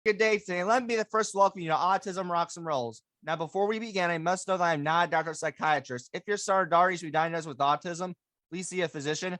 Good day today. Let me be the first to welcome you to Autism Rocks and Rolls. Now, before we begin, I must know that I am not a doctor or psychiatrist. If your son or daughter is to be diagnosed with autism, please see a physician.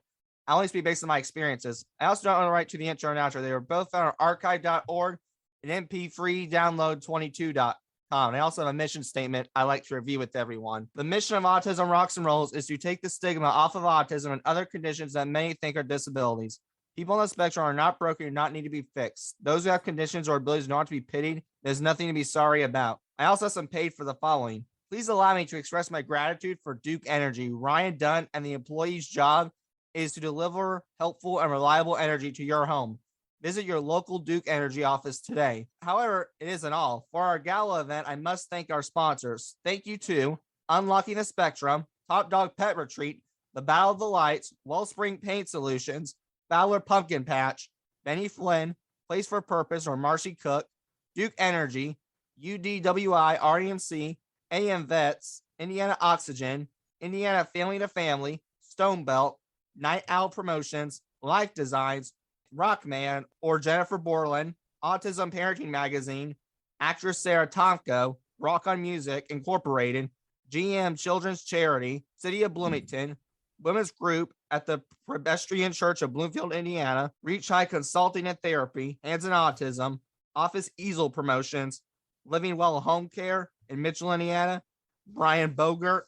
I only speak based on my experiences. I also don't want to write to the intro and outro. They are both found on archive.org and MP3 download 22.com. And I also have a mission statement I like to review with everyone. The mission of Autism Rocks and Rolls is to take the stigma off of autism and other conditions that many think are disabilities. People on the spectrum are not broken and not need to be fixed. Those who have conditions or abilities do not have to be pitied. There's nothing to be sorry about. I also have some paid for the following. Please allow me to express my gratitude for Duke Energy. Ryan Dunn and the employee's job is to deliver helpful and reliable energy to your home. Visit your local Duke Energy office today. However, it isn't all. For our gala event, I must thank our sponsors. Thank you to Unlocking the Spectrum, Top Dog Pet Retreat, The Battle of the Lights, Wellspring Paint Solutions, Fowler Pumpkin Patch, Benny Flynn, Place for Purpose or Marcy Cook, Duke Energy, UDWI, REMC, AM Vets, Indiana Oxygen, Indiana Family to Family, Stonebelt, Night Owl Promotions, Life Designs, Rockman or Jennifer Borland, Autism Parenting Magazine, actress Sarah Tomko, Rock on Music Incorporated, GM Children's Charity, City of Bloomington, Women's Group at the Presbyterian Church of Bloomfield, Indiana, Reach High Consulting and Therapy, Hands in Autism, Office Easel Promotions, Living Well Home Care in Mitchell, Indiana, Brian Bogert,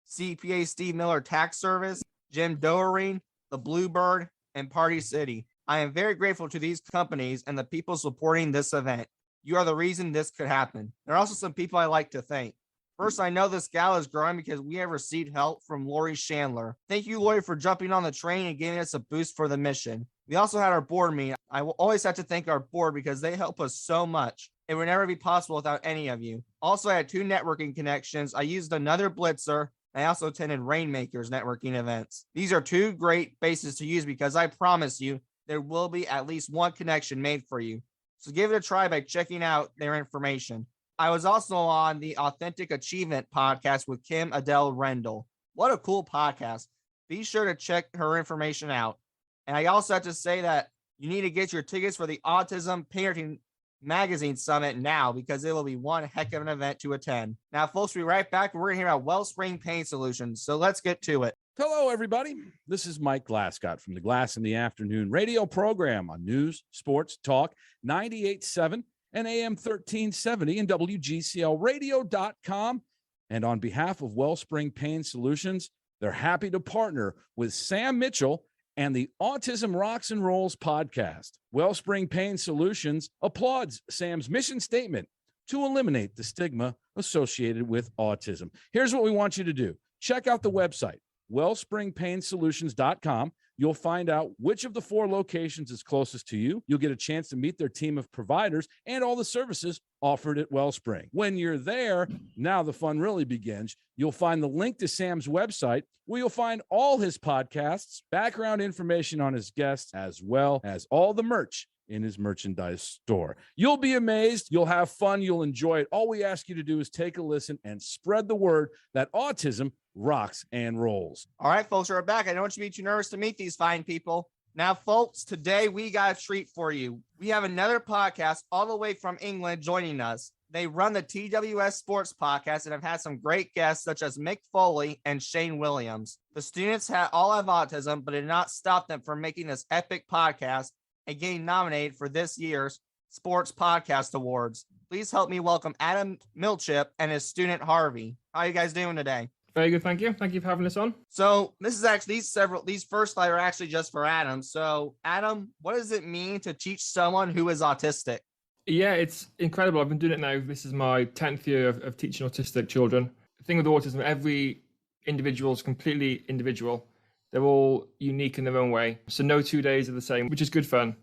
CPA Steve Miller Tax Service, Jim Doering, The Bluebird, and Party City. I am very grateful to these companies and the people supporting this event. You are the reason this could happen. There are also some people I like to thank. First, I know this gala is growing because we have received help from Lori Chandler. Thank you, Lori, for jumping on the train and giving us a boost for the mission. We also had our board meeting. I will always have to thank our board because they help us so much. It would never be possible without any of you. Also, I had 2 networking connections. I used another Blitzer. I also attended Rainmakers networking events. These are 2 great bases to use because I promise you, there will be at least one connection made for you. So give it a try by checking out their information. I was also on the Authentic Achievement podcast with Kim Adele Rendell. What a cool podcast. Be sure to check her information out. And I also have to say that you need to get your tickets for the Autism Parenting Magazine Summit now because it will be one heck of an event to attend. Now, folks, we'll be right back. We're going to hear about Wellspring Paint Solutions. So let's get to it. Hello, everybody. This is Mike Glascott from the Glass in the Afternoon radio program on News, Sports, Talk, 98.7 and AM 1370 and WGCLradio.com. And on behalf of Wellspring Pain Solutions, they're happy to partner with Sam Mitchell and the Autism Rocks and Rolls podcast. Wellspring Pain Solutions applauds Sam's mission statement to eliminate the stigma associated with autism. Here's what we want you to do. Check out the website, wellspringpainsolutions.com. You'll find out which of the 4 locations is closest to you. You'll get a chance to meet their team of providers and all the services offered at Wellspring. When you're there, now the fun really begins. You'll find the link to Sam's website where you'll find all his podcasts, background information on his guests, as well as all the merch in his merchandise store. You'll be amazed. You'll have fun. You'll enjoy it. All we ask you to do is take a listen and spread the word that autism rocks and rolls. All right, folks, we're back. I don't want you to be too nervous to meet these fine people. Now, folks, today we got a treat for you. We have another podcast all the way from England joining us. They run the TWS Sports Podcast and have had some great guests such as Mick Foley and Shane Williams. The students all have autism, but it did not stop them from making this epic podcast and getting nominated for this year's Sports Podcast Awards. Please help me welcome Adam Millichip and his student Harvey. How are you guys doing today? Very good, thank you. Thank you for having us on. So this is actually these first 5 are actually just for Adam. So Adam, what does it mean to teach someone who is autistic? Yeah, it's incredible. I've been doing it now. This is my 10th year of teaching autistic children. The thing with autism, every individual is completely individual. They're all unique in their own way. So no 2 days are the same, which is good fun.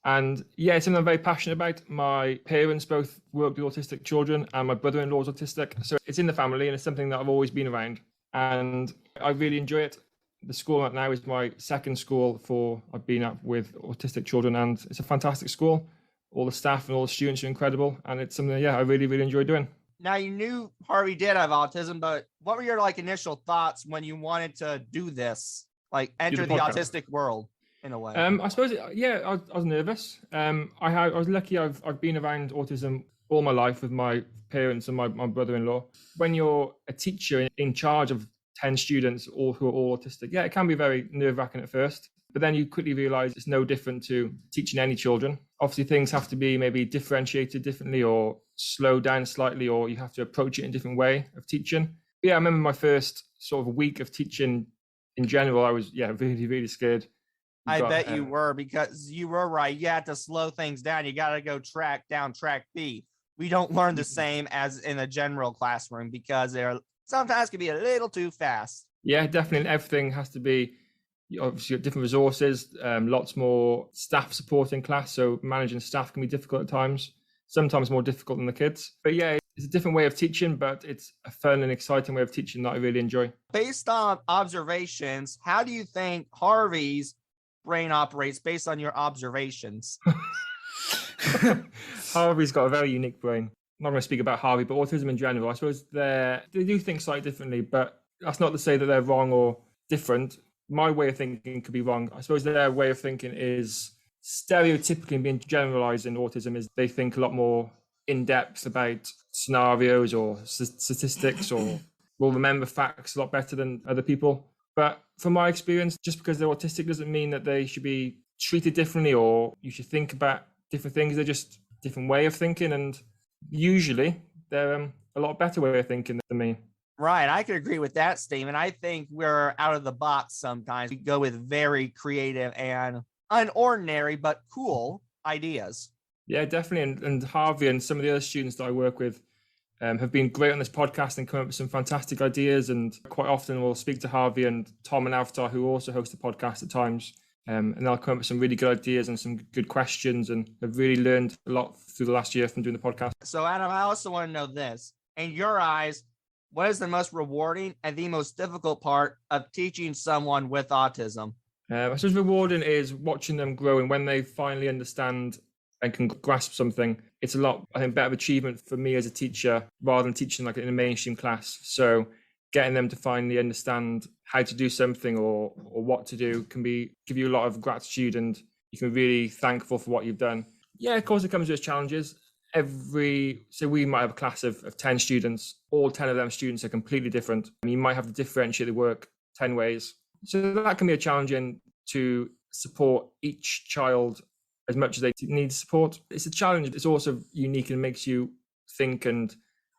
And yeah, it's something I'm very passionate about. My parents both work with autistic children and my brother-in-law is autistic. So it's in the family and it's something that I've always been around. And I really enjoy it. The school I'm at now is my second school I've been at with autistic children, and it's a fantastic school. All the staff and all the students are incredible. And it's something, I really, really enjoy doing. Now, you knew Harvey did have autism, but what were your initial thoughts when you wanted to do this, enter the autistic world? in a way? I suppose, I was nervous. I was lucky. I've been around autism all my life with my parents and my brother-in-law. When you're a teacher in charge of 10 students, all who are all autistic, it can be very nerve-wracking at first. But then you quickly realize it's no different to teaching any children. Obviously, things have to be maybe differentiated differently or slowed down slightly, or you have to approach it in a different way of teaching. I remember my first sort of week of teaching in general, I was, really, really scared. I bet you were, because you were right. You had to slow things down. You got to go track B. We don't learn the same as in a general classroom because they're sometimes can be a little too fast. Yeah, definitely. Everything has to be, obviously, different resources, lots more staff support in class. So managing staff can be difficult at times, sometimes more difficult than the kids. But yeah, it's a different way of teaching, but it's a fun and exciting way of teaching that I really enjoy. Based on observations, how do you think Harvey's brain operates based on your observations? Harvey's got a very unique brain. I'm not going to speak about Harvey, but autism in general, I suppose they do think slightly differently, but that's not to say that they're wrong or different. My way of thinking could be wrong. I suppose their way of thinking is stereotypically being generalized in autism is they think a lot more in depth about scenarios or statistics or will remember facts a lot better than other people. But from my experience, just because they're autistic doesn't mean that they should be treated differently or you should think about different things. They're just a different way of thinking, and usually they're a lot better way of thinking than me. Right. I could agree with that statement. I think we're out of the box sometimes. We go with very creative and unordinary, but cool ideas. Yeah, definitely. And Harvey and some of the other students that I work with have been great on this podcast and come up with some fantastic ideas. And quite often we'll speak to Harvey and Tom and Avatar, who also host the podcast at times. And they'll come up with some really good ideas and some good questions, and have really learned a lot through the last year from doing the podcast. So Adam, I also want to know this. In your eyes, what is the most rewarding and the most difficult part of teaching someone with autism? I suppose rewarding is watching them grow, and when they finally understand and can grasp something, it's a lot, I think, better achievement for me as a teacher rather than teaching like in a mainstream class. So getting them to finally understand how to do something or what to do can give you a lot of gratitude, and you can be really thankful for what you've done. Yeah, of course it comes with challenges. So we might have a class of 10 students. All 10 of them students are completely different. You might have to differentiate the work 10 ways. So that can be a challenge to support each child as much as they need support. It's a challenge. It's also unique and makes you think and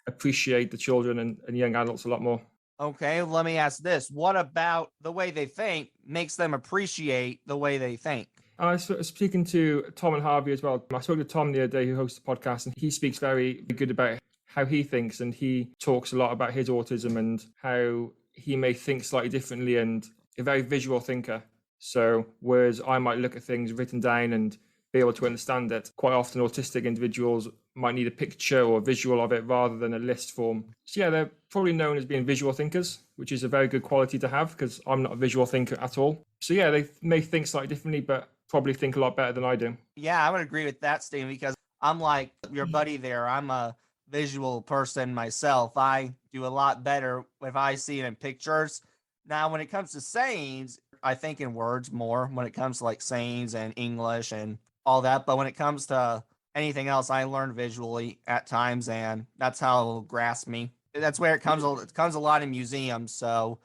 appreciate the children and young adults a lot more. Okay, let me ask this. What about the way they think makes them appreciate the way they think? I was speaking to Tom and Harvey as well. I spoke to Tom the other day, who hosts the podcast, and he speaks very good about how he thinks, and he talks a lot about his autism and how he may think slightly differently, and a very visual thinker. So whereas I might look at things written down and be able to understand it, quite often autistic individuals might need a picture or a visual of it rather than a list form. So yeah, they're probably known as being visual thinkers, which is a very good quality to have because I'm not a visual thinker at all. So yeah, they may think slightly differently, but probably think a lot better than I do. Yeah, I would agree with that statement because I'm like your buddy there. I'm a visual person myself. I do a lot better if I see it in pictures. Now, when it comes to sayings, I think in words more when it comes to like sayings and English and all that. But when it comes to anything else, I learn visually at times, and that's how it'll grasp me. That's where it comes a lot in museums. So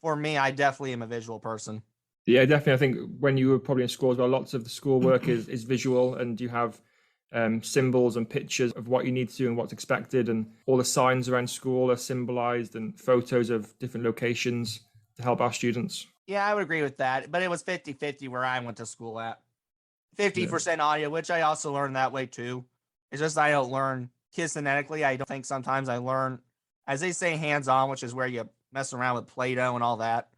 for me, I definitely am a visual person. Yeah, definitely. I think when you were probably in school as well, lots of the schoolwork is visual, and you have symbols and pictures of what you need to do and what's expected, and all the signs around school are symbolized, and photos of different locations to help our students. Yeah, I would agree with that, but it was 50-50 where I went to school at. 50% audio, which I also learned that way too. It's just I don't learn kinesthetically. I don't think sometimes I learn, as they say, hands-on, which is where you mess around with Play-Doh and all that.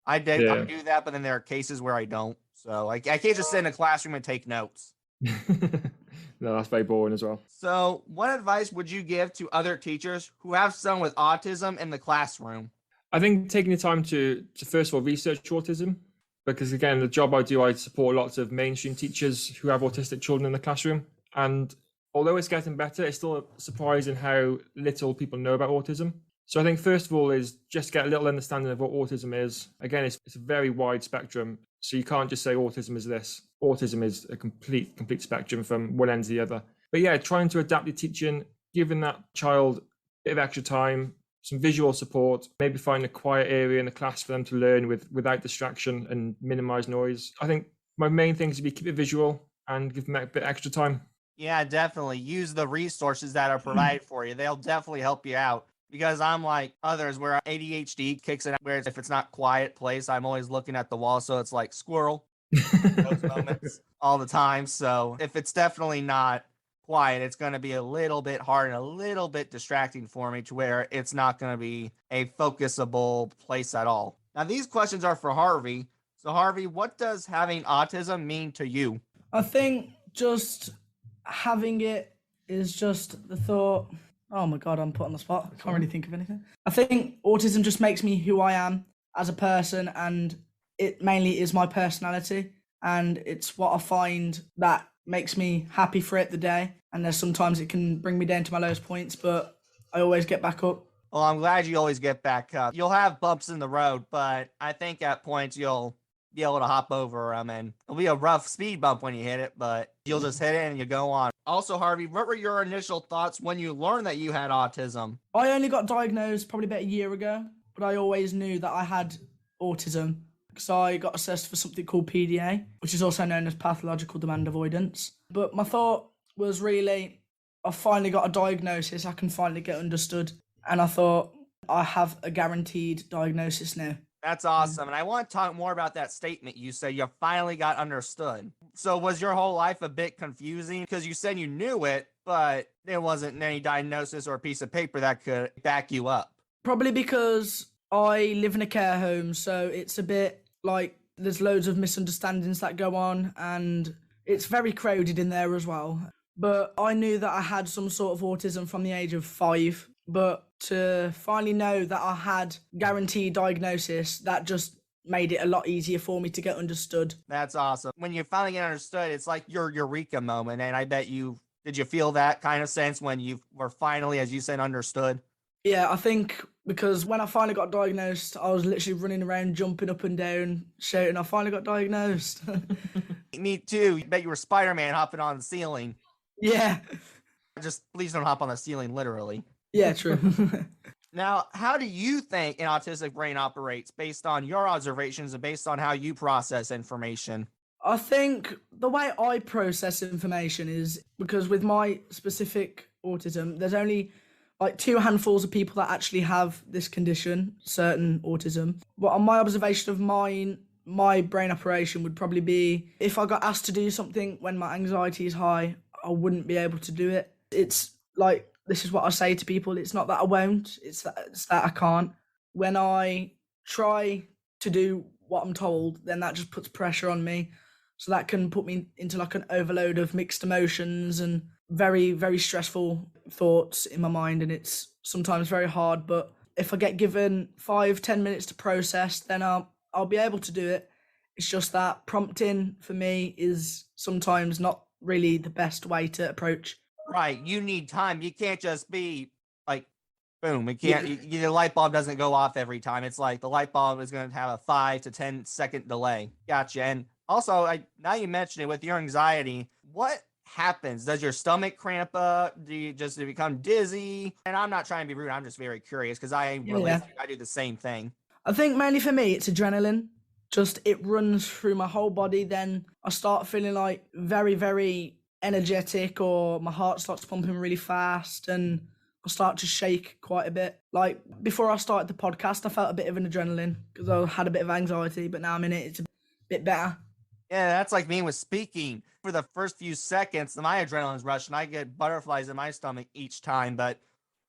I do that, but then there are cases where I don't. So I can't just sit in a classroom and take notes. No, that's very boring as well. So what advice would you give to other teachers who have someone with autism in the classroom? I think taking the time to first of all research autism, because again, the job I do, I support lots of mainstream teachers who have autistic children in the classroom. And although it's getting better, it's still surprising how little people know about autism. So I think first of all is just get a little understanding of what autism is. Again, it's a very wide spectrum. So you can't just say autism is this. Autism is a complete spectrum from one end to the other. But yeah, trying to adapt your teaching, giving that child a bit of extra time, some visual support, maybe find a quiet area in the class for them to learn without distraction and minimize noise. I think my main thing is to keep it visual and give them a bit extra time. Yeah, definitely. Use the resources that are provided for you. They'll definitely help you out. Because I'm like others where ADHD kicks in, where if it's not quiet place, I'm always looking at the wall. So it's like squirrel those moments all the time. So if it's definitely not quiet, it's going to be a little bit hard and a little bit distracting for me to where it's not going to be a focusable place at all. Now, these questions are for Harvey. So Harvey, what does having autism mean to you? I think just having it is just the thought. Oh my God, I'm put on the spot. I can't really think of anything. I think autism just makes me who I am as a person, and it mainly is my personality, and it's what I find that makes me happy throughout the day. And there's sometimes it can bring me down to my lowest points, but I always get back up. Well, I'm glad you always get back up. You'll have bumps in the road, but I think at points you'll be able to hop over them, and it'll be a rough speed bump when you hit it, but you'll just hit it and you go on. Also, Harvey, what were your initial thoughts when you learned that you had autism? I only got diagnosed probably about a year ago, but I always knew that I had autism because I got assessed for something called PDA, which is also known as pathological demand avoidance. But my thought was really, I finally got a diagnosis, I can finally get understood. And I thought, I have a guaranteed diagnosis now. That's awesome. And I want to talk more about that statement. You said you finally got understood. So was your whole life a bit confusing? Because you said you knew it, but there wasn't any diagnosis or a piece of paper that could back you up. Probably because I live in a care home, so it's a bit like there's loads of misunderstandings that go on, and it's very crowded in there as well. But I knew that I had some sort of autism from the age of 5. But to finally know that I had guaranteed diagnosis, that just made it a lot easier for me to get understood. That's awesome. When you finally get understood, it's like your eureka moment. And I bet did you feel that kind of sense when you were finally, as you said, understood? Yeah, I think because when I finally got diagnosed, I was literally running around, jumping up and down, shouting, I finally got diagnosed. Me too. I bet you were Spider-Man hopping on the ceiling. Yeah. Just please don't hop on the ceiling, literally. Yeah, true. Now, how do you think an autistic brain operates based on your observations and based on how you process information? I think the way I process information is because with my specific autism, there's only like 2 handfuls of people that actually have this condition, certain autism. But on my observation of mine, my brain operation would probably be if I got asked to do something when my anxiety is high, I wouldn't be able to do it. It's like, this is what I say to people. It's not that I won't, it's that I can't. When I try to do what I'm told, then that just puts pressure on me. So that can put me into like an overload of mixed emotions and very, very stressful thoughts in my mind. And it's sometimes very hard, but if I get given 5-10 minutes to process, then I'll be able to do it. It's just that prompting for me is sometimes not really the best way to approach. Right. You need time. You can't just be like, boom. It can't, the light bulb doesn't go off every time. It's like the light bulb is going to have a 5 to 10 second delay. Gotcha. And also, now you mentioned it with your anxiety, what happens? Does your stomach cramp up? Do you just become dizzy? And I'm not trying to be rude. I'm just very curious because I do the same thing. I think mainly for me, it's adrenaline. Just it runs through my whole body. Then I start feeling like very, very energetic, or my heart starts pumping really fast and I start to shake quite a bit. Like before I started the podcast, I felt a bit of an adrenaline because I had a bit of anxiety, but now I'm in it, it's a bit better. Yeah, that's like me with speaking. For the first few seconds, my adrenaline's rushing. I get butterflies in my stomach each time, but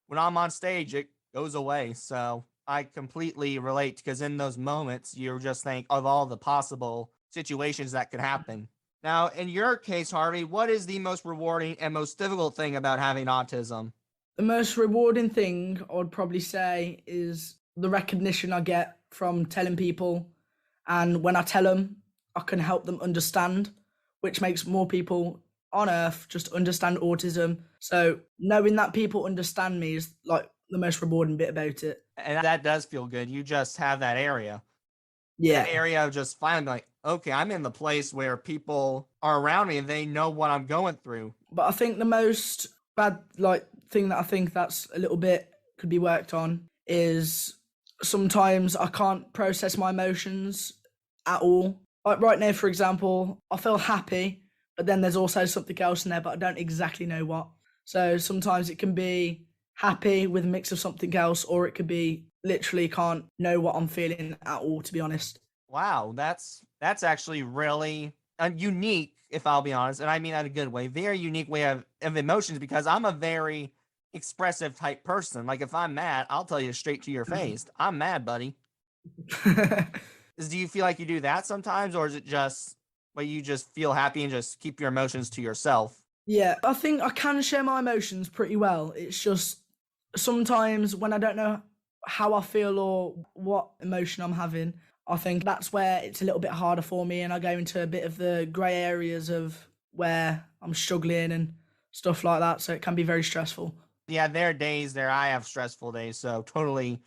when I'm on stage, it goes away. So I completely relate because in those moments, you just think of all the possible situations that could happen. Now, in your case, Harvey, what is the most rewarding and most difficult thing about having autism? The most rewarding thing I would probably say is the recognition I get from telling people. And when I tell them, I can help them understand, which makes more people on Earth just understand autism. So knowing that people understand me is like the most rewarding bit about it. And that does feel good. You just have that area. Yeah. That area of just finally like, okay, I'm in the place where people are around me and they know what I'm going through. But I think the most bad thing that I think that's a little bit could be worked on is sometimes I can't process my emotions at all. Like right now, for example, I feel happy, but then there's also something else in there, but I don't exactly know what. So sometimes it can be happy with a mix of something else, or it could be literally can't know what I'm feeling at all, to be honest. Wow, that's actually really unique, if I'll be honest, and I mean that in a good way. Very unique way of emotions, because I'm a very expressive type person. Like if I'm mad, I'll tell you straight to your face, I'm mad, buddy. Do you feel like you do that sometimes, or is it just like you just feel happy and just keep your emotions to yourself? Yeah, I think I can share my emotions pretty well. It's just sometimes when I don't know how I feel or what emotion I'm having, I think that's where it's a little bit harder for me, and I go into a bit of the grey areas of where I'm struggling and stuff like that, so it can be very stressful. Yeah, there are days there I have stressful days, so totally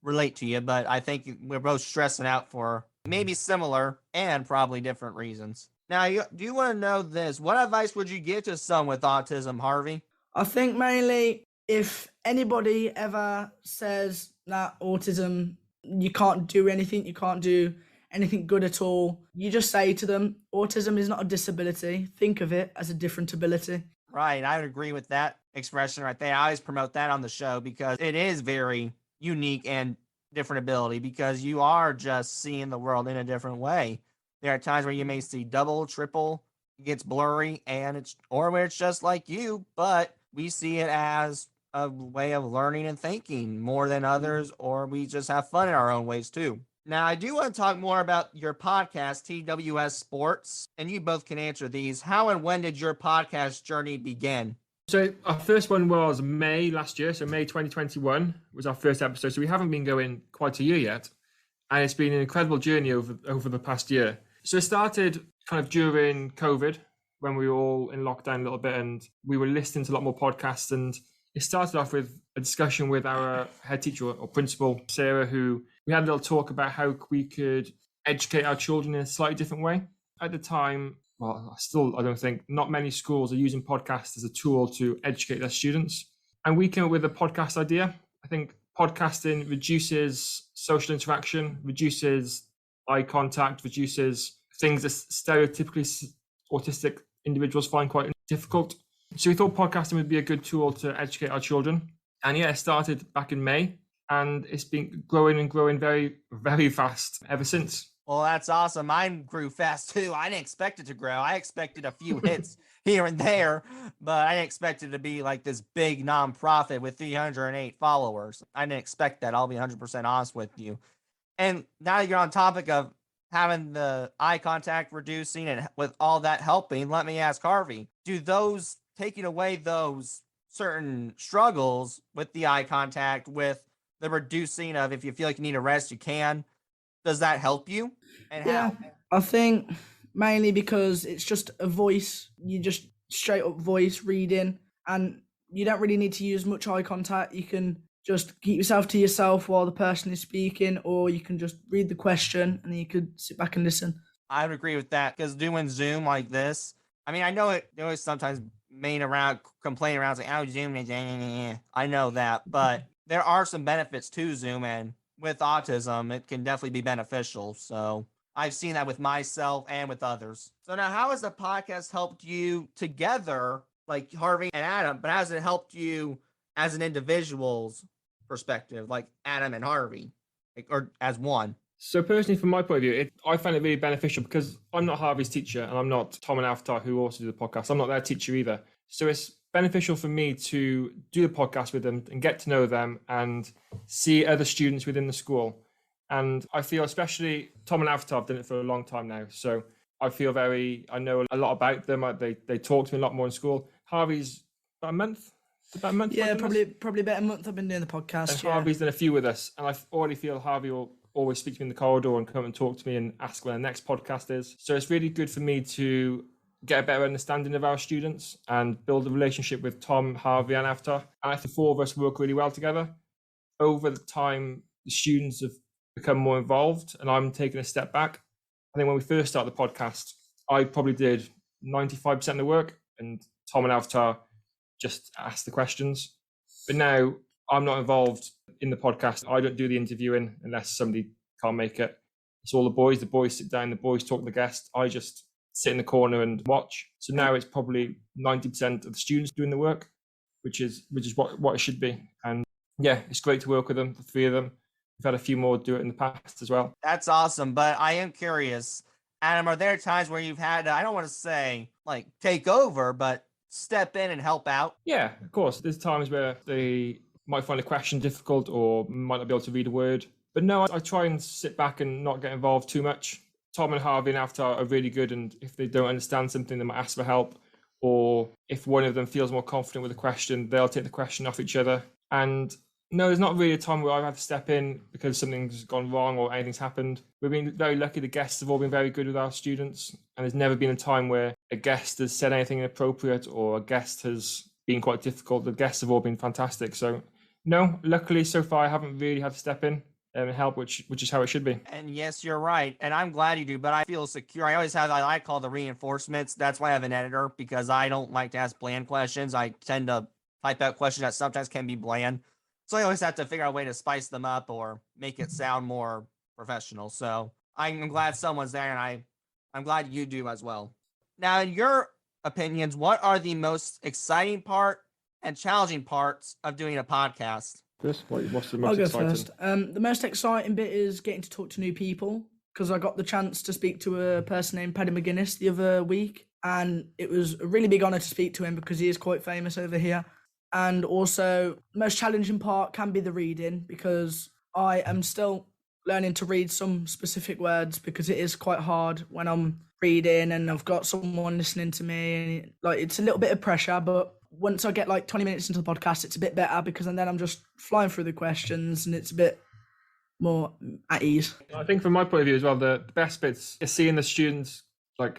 relate to you, but I think we're both stressing out for maybe similar and probably different reasons. Now, do you want to know this? What advice would you give to someone with autism, Harvey? I think mainly if anybody ever says that autism, you can't do anything, you can't do anything good at all, you just say to them, autism is not a disability. Think of it as a different ability. Right, I would agree with that expression right there. I always promote that on the show because it is very unique and different ability, because you are just seeing the world in a different way. There are times where you may see double, triple, it gets blurry, and or where it's just like you, but we see it as a way of learning and thinking more than others, or we just have fun in our own ways too. Now, I do want to talk more about your podcast, TWS Sports, and you both can answer these. How and when did your podcast journey begin? So our first one was May last year. So May 2021 was our first episode. So we haven't been going quite a year yet. And it's been an incredible journey over the past year. So it started kind of during COVID, when we were all in lockdown a little bit, and we were listening to a lot more podcasts. And it started off with a discussion with our head teacher or principal, Sarah, who we had a little talk about how we could educate our children in a slightly different way. At the time, well, I don't think not many schools are using podcasts as a tool to educate their students. And we came up with a podcast idea. I think podcasting reduces social interaction, reduces eye contact, reduces things that stereotypically autistic individuals find quite difficult. So we thought podcasting would be a good tool to educate our children. And yeah, it started back in May, and it's been growing and growing very, very fast ever since. Well, that's awesome. Mine grew fast too. I didn't expect it to grow. I expected a few hits here and there, but I didn't expect it to be like this big nonprofit with 308 followers. I didn't expect that. I'll be 100% honest with you. And now you're on topic of having the eye contact reducing and with all that helping, let me ask Harvey, do those taking away those certain struggles with the eye contact, with the reducing of if you feel like you need a rest, you can, does that help you? And Yeah, how? I think mainly because it's just a voice. You just straight up voice reading, and you don't really need to use much eye contact. You can just keep yourself to yourself while the person is speaking, or you can just read the question and then you could sit back and listen. I would agree with that, because doing Zoom like this, I mean, I know it always sometimes complaining around saying, oh, Zoom is, I know that, but there are some benefits to Zoom, and with autism, it can definitely be beneficial. So I've seen that with myself and with others. So now, how has the podcast helped you together, like Harvey and Adam, but has it helped you as an individual's perspective, like Adam and Harvey, or as one? So personally, from my point of view, I find it really beneficial because I'm not Harvey's teacher, and I'm not Tom and Avatar, who also do the podcast. I'm not their teacher either. So it's beneficial for me to do the podcast with them and get to know them and see other students within the school. And I feel, especially Tom and Avatar, I've done it for a long time now. So I feel I know a lot about them. They talk to me a lot more in school. Harvey's about a month. Yeah, probably about a month I've been doing the podcast. And Harvey's done a few with us. And I already feel Harvey will always speak to me in the corridor and come and talk to me and ask when the next podcast is. So it's really good for me to get a better understanding of our students and build a relationship with Tom, Harvey and Avatar. And I think the four of us work really well together. over the time, the students have become more involved and I'm taking a step back. I think when we first started the podcast, I probably did 95% of the work and Tom and Avatar just asked the questions. But now I'm not involved in the podcast. I don't do the interviewing unless somebody can't make it. It's all the boys. The boys sit down, the boys talk to the guest. I just sit in the corner and watch. So now it's probably 90% of the students doing the work, which is what it should be. And yeah, it's great to work with them, the three of them. We've had a few more do it in the past as well. That's awesome. But I am curious, Adam, are there times where you've had to, I don't want to say like take over, but step in and help out? Yeah, of course. There's times where they might find a question difficult or might not be able to read a word. But no, I try and sit back and not get involved too much. Tom and Harvey and Avatar are really good, and if they don't understand something, they might ask for help. Or if one of them feels more confident with a question, they'll take the question off each other. And no, there's not really a time where I've had to step in because something's gone wrong or anything's happened. We've been very lucky. The guests have all been very good with our students. And there's never been a time where a guest has said anything inappropriate or a guest has been quite difficult. The guests have all been fantastic. So no, luckily so far I haven't really had to step in and help, which is how it should be. And yes, you're right. And I'm glad you do, but I feel secure. I always have, I call the reinforcements. That's why I have an editor, because I don't like to ask bland questions. I tend to type out questions that sometimes can be bland. So I always have to figure out a way to spice them up or make it sound more professional. So I'm glad someone's there, and I'm glad you do as well. Now, in your opinions, what are the most exciting part and challenging parts of doing a podcast? Chris, what's the I'll most go exciting? first. The most exciting bit is getting to talk to new people, because I got the chance to speak to a person named Paddy McGuinness the other week, and it was a really big honour to speak to him because he is quite famous over here. And also, the most challenging part can be the reading, because I am still learning to read some specific words, because it is quite hard when I'm reading and I've got someone listening to me. And it's a little bit of pressure, but once I get 20 minutes into the podcast, it's a bit better, because then I'm just flying through the questions and it's a bit more at ease. I think from my point of view as well, the best bits is seeing the students,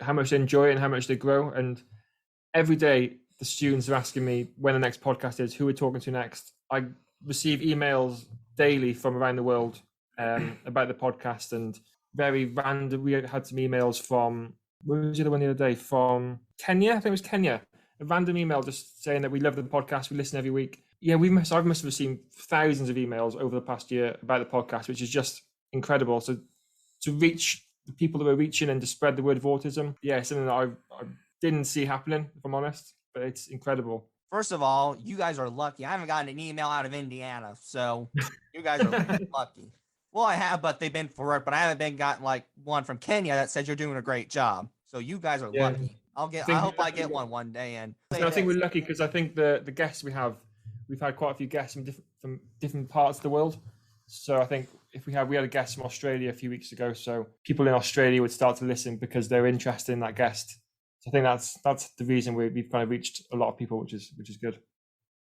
how much they enjoy it and how much they grow. And every day the students are asking me when the next podcast is, who we're talking to next. I receive emails daily from around the world about the podcast, and very random. We had some emails from, where was the other one the other day? From Kenya, I think it was Kenya. A random email just saying that we love the podcast, we listen every week. Yeah, I must have received thousands of emails over the past year about the podcast, which is just incredible. So to reach the people that we're reaching and to spread the word of autism, yeah, something that I didn't see happening, if I'm honest, but it's incredible. First of all, you guys are lucky. I haven't gotten an email out of Indiana, so you guys are lucky. Well, I have, but they've been for it, but I haven't gotten one from Kenya that says you're doing a great job. So you guys are lucky. I hope I get one day. And I think we're lucky because I think the guests we've had quite a few guests from different parts of the world. So I think if we had a guest from Australia a few weeks ago, so people in Australia would start to listen because they're interested in that guest. So I think that's the reason we've kind of reached a lot of people, which is good.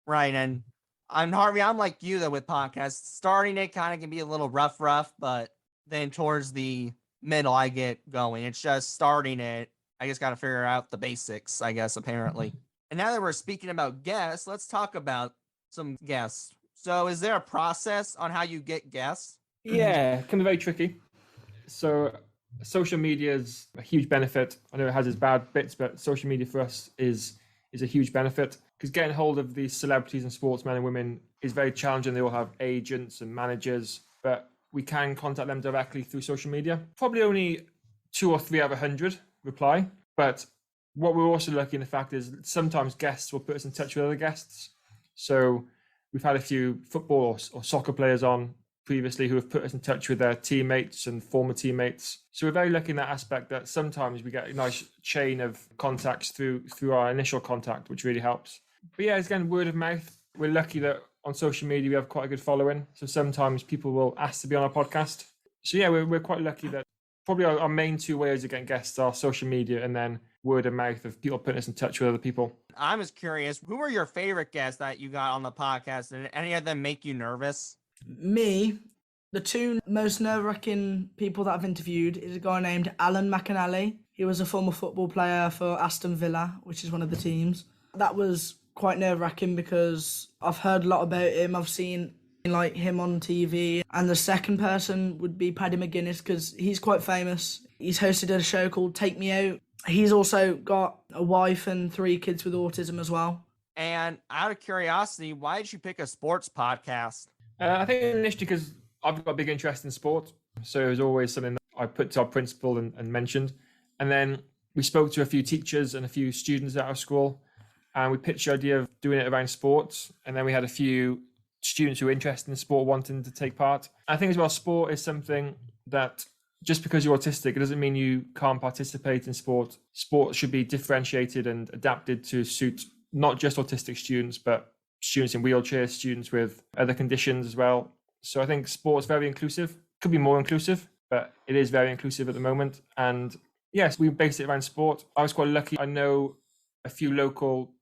Right, and I'm Harvey. I'm like you though with podcasts. Starting it kind of can be a little rough, but then towards the middle I get going. It's just starting it. I just got to figure out the basics, I guess, apparently. And now that we're speaking about guests, let's talk about some guests. So is there a process on how you get guests? Yeah, it can be very tricky. So social media is a huge benefit. I know it has its bad bits, but social media for us is a huge benefit, because getting hold of these celebrities and sportsmen and women is very challenging. They all have agents and managers, but we can contact them directly through social media. Probably only 2 or 3 out of 100 reply. But what we're also lucky in the fact is sometimes guests will put us in touch with other guests. So we've had a few football or soccer players on previously who have put us in touch with their teammates and former teammates. So we're very lucky in that aspect that sometimes we get a nice chain of contacts through our initial contact, which really helps. But yeah, it's again word of mouth. We're lucky that on social media we have quite a good following. So sometimes people will ask to be on our podcast. So yeah, we're quite lucky that probably our main 2 ways of getting guests are social media and then word of mouth of people putting us in touch with other people. I'm just curious, who were your favorite guests that you got on the podcast? Did any of them make you nervous? Me, the 2 most nerve-wracking people that I've interviewed is a guy named Adam Mcinally. He was a former football player for Aston Villa, which is one of the teams. That was quite nerve-wracking because I've heard a lot about him. I've seen like him on TV. And the second person would be Paddy McGuinness, because he's quite famous. He's hosted a show called Take Me Out. He's also got a wife and 3 kids with autism as well. And out of curiosity, why did you pick a sports podcast? I think initially because I've got a big interest in sport. So it was always something that I put to our principal and mentioned. And then we spoke to a few teachers and a few students at our school, and we pitched the idea of doing it around sports. And then we had a few students who were interested in sport wanting to take part. I think as well, sport is something that just because you're autistic, it doesn't mean you can't participate in sport. Sport should be differentiated and adapted to suit not just autistic students, but students in wheelchairs, students with other conditions as well. So I think sport's very inclusive. Could be more inclusive, but it is very inclusive at the moment. And yes, we based it around sport. I was quite lucky. I know a few local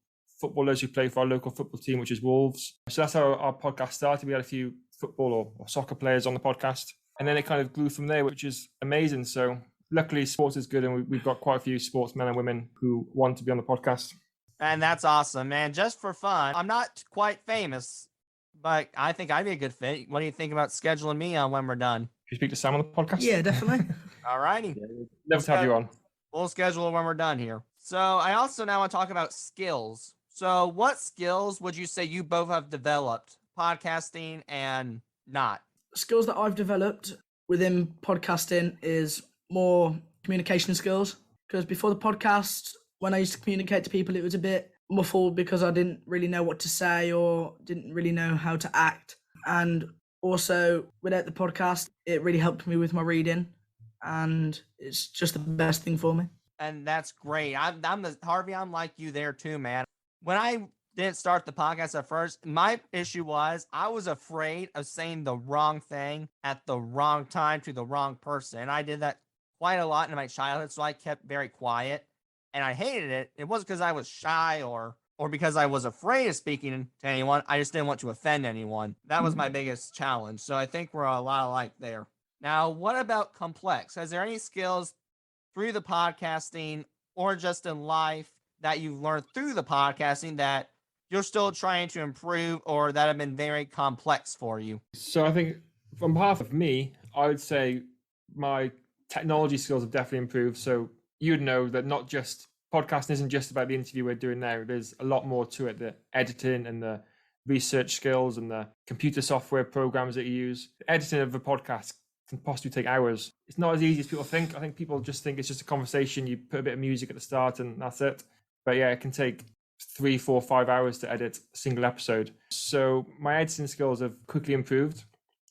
footballers who play for our local football team, which is Wolves. So that's how our podcast started. We had a few football or soccer players on the podcast. And then it kind of grew from there, which is amazing. So luckily, sports is good. And we've got quite a few sportsmen and women who want to be on the podcast. And that's awesome, man. Just for fun, I'm not quite famous, but I think I'd be a good fit. What do you think about scheduling me on when we're done? Should you speak to Sam on the podcast? Yeah, definitely. All righty. Love to have you on. We'll schedule it when we're done here. So I also now want to talk about skills. So what skills would you say you both have developed, podcasting and not? Skills that I've developed within podcasting is more communication skills. Because before the podcast, when I used to communicate to people, it was a bit muffled because I didn't really know what to say or didn't really know how to act. And also, without the podcast, it really helped me with my reading. And it's just the best thing for me. And that's great. Harvey, I'm like you there too, man. When I didn't start the podcast at first, my issue was I was afraid of saying the wrong thing at the wrong time to the wrong person. And I did that quite a lot in my childhood, so I kept very quiet. And I hated it. It wasn't because I was shy or because I was afraid of speaking to anyone. I just didn't want to offend anyone. That was my biggest challenge. So I think we're a lot alike there. Now, what about complex? Is there any skills through the podcasting or just in life that you've learned through the podcasting that you're still trying to improve or that have been very complex for you? So I think on behalf of me, I would say my technology skills have definitely improved. So you'd know that not just podcasting isn't just about the interview we're doing now. There's a lot more to it, the editing and the research skills and the computer software programs that you use. The editing of a podcast can possibly take hours. It's not as easy as people think. I think people just think it's just a conversation. You put a bit of music at the start and that's it. But yeah, it can take 3, 4, 5 hours to edit a single episode. So my editing skills have quickly improved.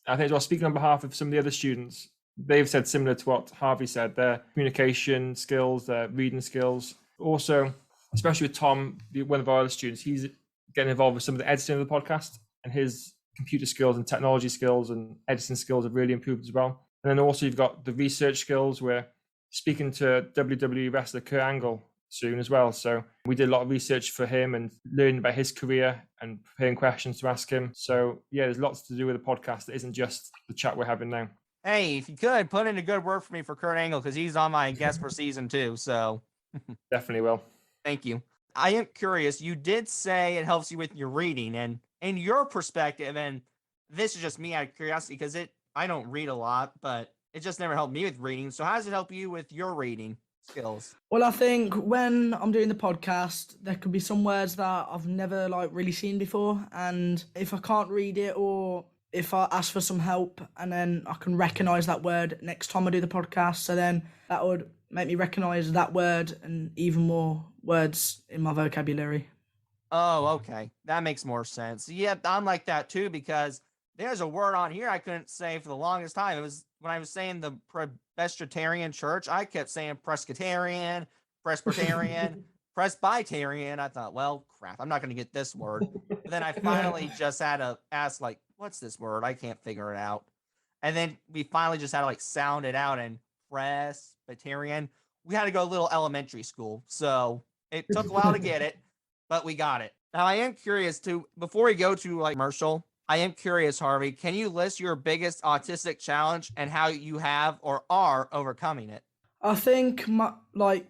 I think as well, speaking on behalf of some of the other students, they've said similar to what Harvey said, their communication skills, their reading skills. Also, especially with Tom, one of our other students, he's getting involved with some of the editing of the podcast, and his computer skills and technology skills and editing skills have really improved as well. And then also you've got the research skills. We're speaking to WWE wrestler Kurt Angle soon as well. So we did a lot of research for him and learning about his career and preparing questions to ask him. So yeah, there's lots to do with the podcast that isn't just the chat we're having now. Hey, if you could, put in a good word for me for Kurt Angle because he's on my guest for season 2. So definitely will. Thank you. I am curious. You did say it helps you with your reading, and in your perspective, and this is just me out of curiosity because I don't read a lot, but it just never helped me with reading. So how does it help you with your reading skills? Well, I think when I'm doing the podcast, there could be some words that I've never really seen before, and if I can't read it or if I ask for some help and then I can recognize that word next time I do the podcast, so then that would make me recognize that word and even more words in my vocabulary. Oh, okay. That makes more sense. Yeah, I'm like that too because there's a word on here I couldn't say for the longest time. It was when I was saying the Presbyterian church, I kept saying Presbyterian, Presbyterian. I thought, well, crap, I'm not going to get this word. But then I finally just had to ask, what's this word? I can't figure it out. And then we finally just had to sound it out, and Presbyterian. We had to go a little elementary school. So it took a while to get it, but we got it. Now I am curious before we go to commercial, I am curious, Harvey, can you list your biggest autistic challenge and how you have or are overcoming it? I think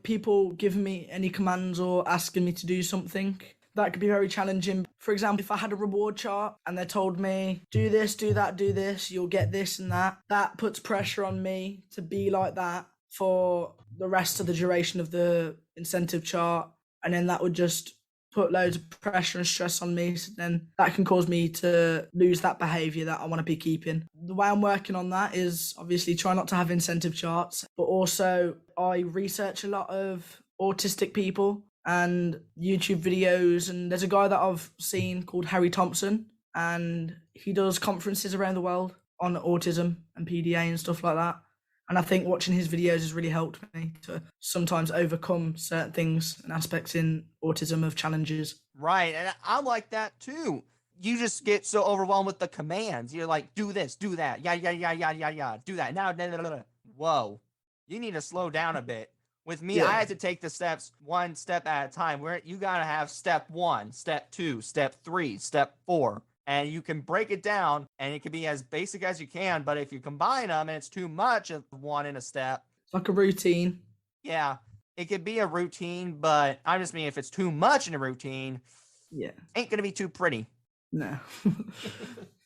people giving me any commands or asking me to do something, that could be very challenging. For example, if I had a reward chart and they told me, do this, do that, do this, you'll get this and that puts pressure on me to be like that for the rest of the duration of the incentive chart. And then that would just put loads of pressure and stress on me. So then that can cause me to lose that behavior that I want to be keeping. The way I'm working on that is obviously try not to have incentive charts, but also I research a lot of autistic people and YouTube videos. And there's a guy that I've seen called Harry Thompson, and he does conferences around the world on autism and PDA and stuff like that. And I think watching his videos has really helped me to sometimes overcome certain things and aspects in autism of challenges. Right. And I'm like that too. You just get so overwhelmed with the commands. You're like, do this, do that. Yeah. Do that. Now, whoa. You need to slow down a bit. With me, I had to take the steps one step at a time, where you got to have step 1, step 2, step 3, step 4. And you can break it down, and it can be as basic as you can. But if you combine them and it's too much of one in a step, it's like a routine. Yeah, it could be a routine, but I just mean if it's too much in a routine, ain't going to be too pretty. No.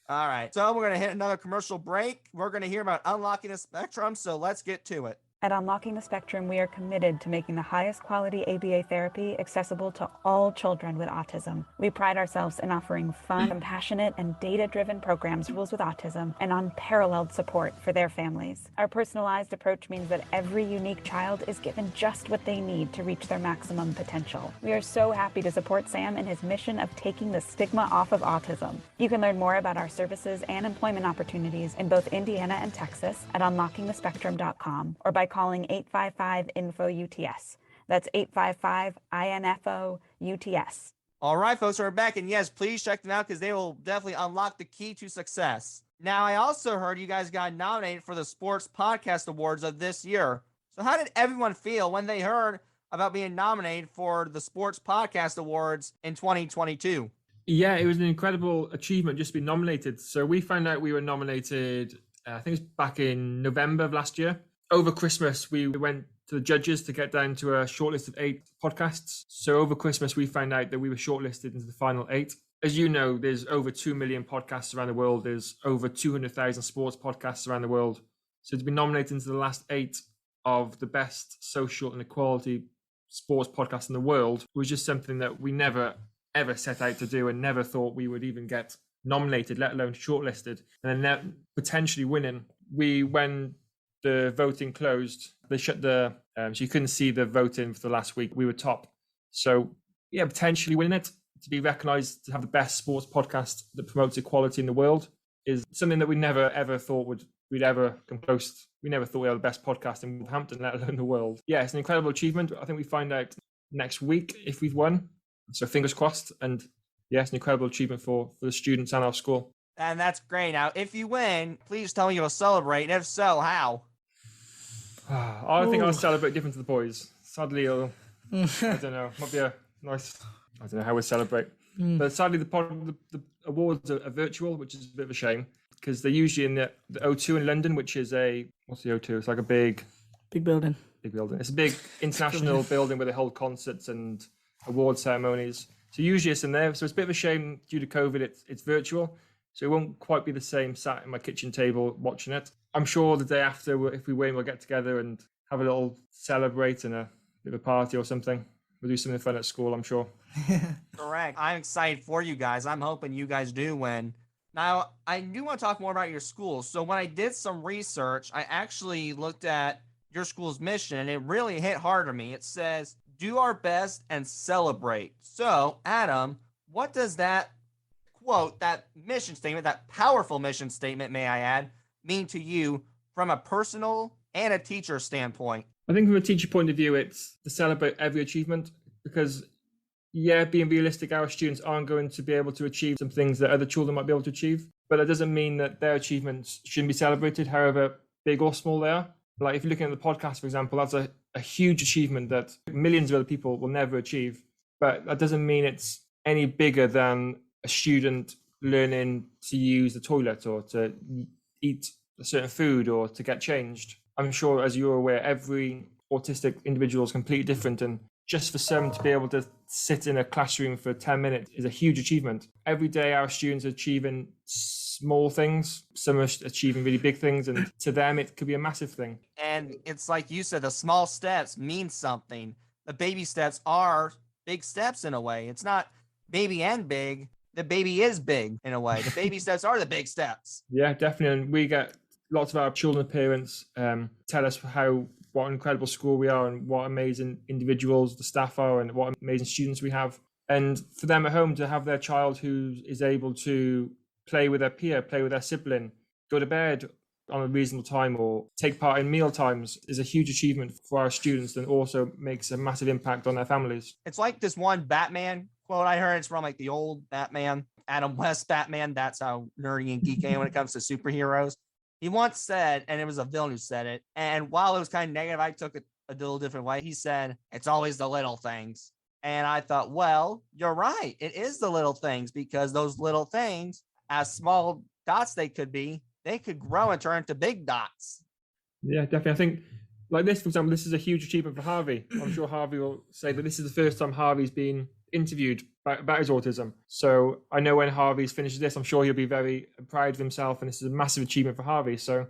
All right. So we're going to hit another commercial break. We're going to hear about unlocking the spectrum. So let's get to it. At Unlocking the Spectrum, we are committed to making the highest quality ABA therapy accessible to all children with autism. We pride ourselves in offering fun, compassionate, and data-driven programs for schools with autism and unparalleled support for their families. Our personalized approach means that every unique child is given just what they need to reach their maximum potential. We are so happy to support Sam in his mission of taking the stigma off of autism. You can learn more about our services and employment opportunities in both Indiana and Texas at unlockingthespectrum.com or by calling 855-INFO-UTS. That's 855-INFO-UTS. All right, folks, we're back. And yes, please check them out because they will definitely unlock the key to success. Now, I also heard you guys got nominated for the Sports Podcast Awards of this year. So how did everyone feel when they heard about being nominated for the Sports Podcast Awards in 2022? Yeah, it was an incredible achievement just to be nominated. So we found out we were nominated, I think it was back in November of last year. Over Christmas, we went to the judges to get down to a shortlist of 8 podcasts. So over Christmas, we found out that we were shortlisted into the final 8. As you know, there's over 2 million podcasts around the world. There's over 200,000 sports podcasts around the world. So to be nominated into the last 8 of the best social and equality sports podcasts in the world was just something that we never, ever set out to do and never thought we would even get nominated, let alone shortlisted. And then potentially winning. When the voting closed, they shut so you couldn't see the voting for the last week. We were top. So yeah, potentially winning it, to be recognized to have the best sports podcast that promotes equality in the world is something that we never ever thought we'd ever come close. We never thought we were the best podcast in Wolverhampton, let alone the world. Yeah, it's an incredible achievement. I think we find out next week if we've won. So fingers crossed. And yeah, it's an incredible achievement for the students and our school. And that's great. Now, if you win, please tell me you'll celebrate. And if so, how? I think I'll celebrate different to the boys. Sadly, I don't know. Might be a nice. I don't know how we celebrate. But sadly, the awards are virtual, which is a bit of a shame because they're usually in the O2 in London, which is what's the O2? It's like a big building. Big building. It's a big international building where they hold concerts and award ceremonies. So usually it's in there. So it's a bit of a shame due to COVID. It's virtual. So it won't quite be the same sat at my kitchen table watching it. I'm sure the day after, if we win, we'll get together and have a little celebrate and a bit of a party or something. We'll do something fun at school, I'm sure. Correct. I'm excited for you guys. I'm hoping you guys do win. Now, I do want to talk more about your school. So when I did some research, I actually looked at your school's mission, and it really hit hard on me. It says, do our best and celebrate. So, Adam, what does that quote, that mission statement, that powerful mission statement, may I add, mean to you from a personal and a teacher standpoint? I think from a teacher point of view, it's to celebrate every achievement because, yeah, being realistic, our students aren't going to be able to achieve some things that other children might be able to achieve. But that doesn't mean that their achievements shouldn't be celebrated, however big or small they are. Like if you're looking at the podcast, for example, that's a huge achievement that millions of other people will never achieve. But that doesn't mean it's any bigger than a student learning to use the toilet or to eat a certain food or to get changed. I'm sure, as you're aware, every autistic individual is completely different and just for some to be able to sit in a classroom for 10 minutes is a huge achievement. Every day our students are achieving small things, some are achieving really big things, and to them it could be a massive thing. And it's like you said, the small steps mean something. The baby steps are big steps in a way. It's not baby and big. The baby is big in a way. The baby steps are the big steps. Yeah, definitely. And we get lots of our children parents tell us what an incredible school we are and what amazing individuals the staff are and what amazing students we have. And for them at home to have their child who is able to play with their peer, play with their sibling, go to bed on a reasonable time or take part in meal times is a huge achievement for our students and also makes a massive impact on their families. It's like this one Batman quote I heard. It's from like the old Batman, Adam West Batman. That's how nerdy and geeky I am when it comes to superheroes. He once said, and it was a villain who said it, and while it was kind of negative, I took it a little different way. He said, it's always the little things. And I thought, well, you're right. It is the little things, because those little things, as small dots they could be, they could grow and turn into big dots. Yeah, definitely. I think, like this, for example, this is a huge achievement for Harvey. I'm sure Harvey will say that this is the first time Harvey's been interviewed about his autism. So I know when Harvey's finishes this, I'm sure he'll be very proud of himself, and this is a massive achievement for Harvey. So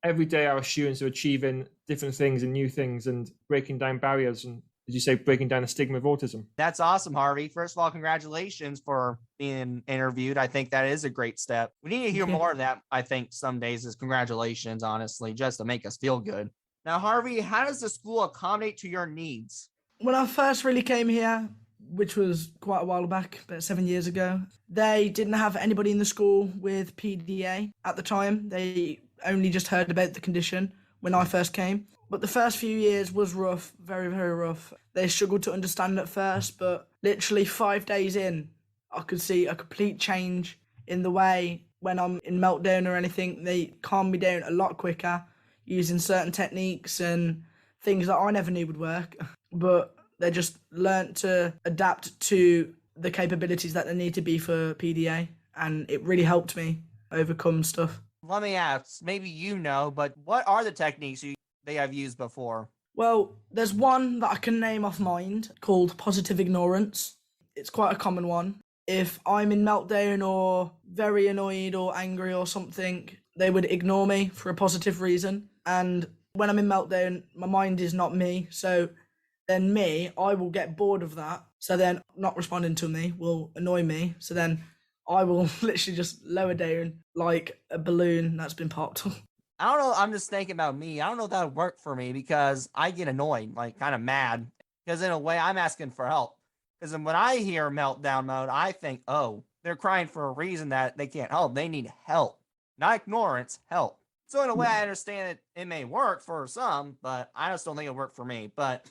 every day our students are achieving different things and new things and breaking down barriers and, as you say, breaking down the stigma of autism. That's awesome, Harvey. First of all, congratulations for being interviewed. I think that is a great step. We need to hear more of that, I think, some days, is congratulations, honestly, just to make us feel good. Now, Harvey, how does the school accommodate to your needs? When I first really came here, which was quite a while back, about 7 years ago, they didn't have anybody in the school with PDA at the time. They only just heard about the condition when I first came. But the first few years was rough, very, very rough. They struggled to understand at first, but literally 5 days in, I could see a complete change in the way when I'm in meltdown or anything, they calm me down a lot quicker using certain techniques and things that I never knew would work. But they just learnt to adapt to the capabilities that they need to be for PDA, and it really helped me overcome stuff. Let me ask, maybe you know, but what are the techniques they have used before? Well, there's one that I can name off mind called positive ignorance. It's quite a common one. If I'm in meltdown or very annoyed or angry or something, they would ignore me for a positive reason. And when I'm in meltdown, my mind is not me, so then I will get bored of that. So then not responding to me will annoy me. So then I will literally just lower down like a balloon that's been popped. I don't know. I'm just thinking about me. I don't know if that would work for me, because I get annoyed, like kind of mad, because in a way I'm asking for help. Because when I hear meltdown mode, I think, oh, they're crying for a reason that they can't help. They need help, not ignorance, help. So in a way, I understand it may work for some, but I just don't think it'll work for me. But